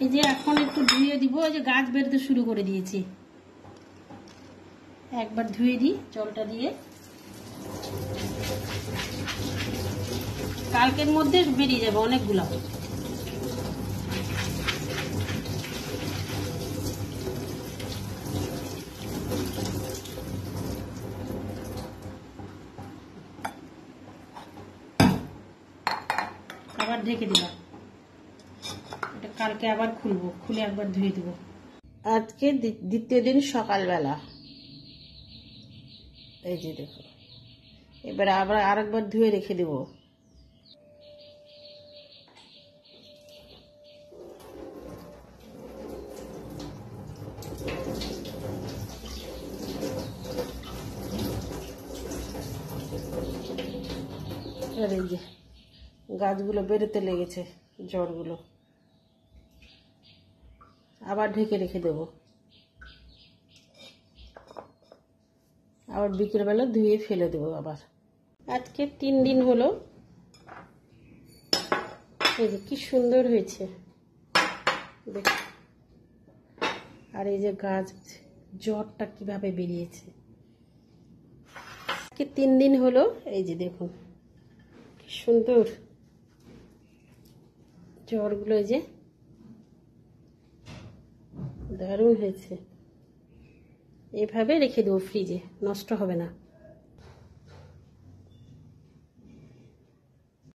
এই যে এখন একটু ধুয়ে দিব, এই যে গাছ বেরোতে শুরু করে দিয়েছি। একবার ধুয়ে দিই জলটা দিয়ে, কালকের মধ্যে বেরিয়ে যাবে অনেকগুলো। আবার ঢেকে দিলাম, এটা কালকে আবার খুলবো, খুলে একবার ধুয়ে দেবো। আজকে দ্বিতীয় দিন সকালবেলা, এই যে দেখো, এবার আবার আরেকবার ধুয়ে রেখে দেবো। আর এই যে গাছগুলো বেরোতে লেগেছে, জড়গুলো, আবার ঢেকে রেখে দেবো। আবার বিকেলবেলা ধুয়ে ফেলে দেবো আবার। আজকে 3 দিন হলো, এই যে কি সুন্দর হয়েছে দেখ। আর এই যে গাছ জড়টা কিভাবে বেরিয়েছে। আজকে 3 দিন হলো, এই যে দেখুন কি সুন্দর জড়গুলো, এই যে দারুণ হয়েছে। এভাবে রেখে দেবো ফ্রিজে, নষ্ট হবে না।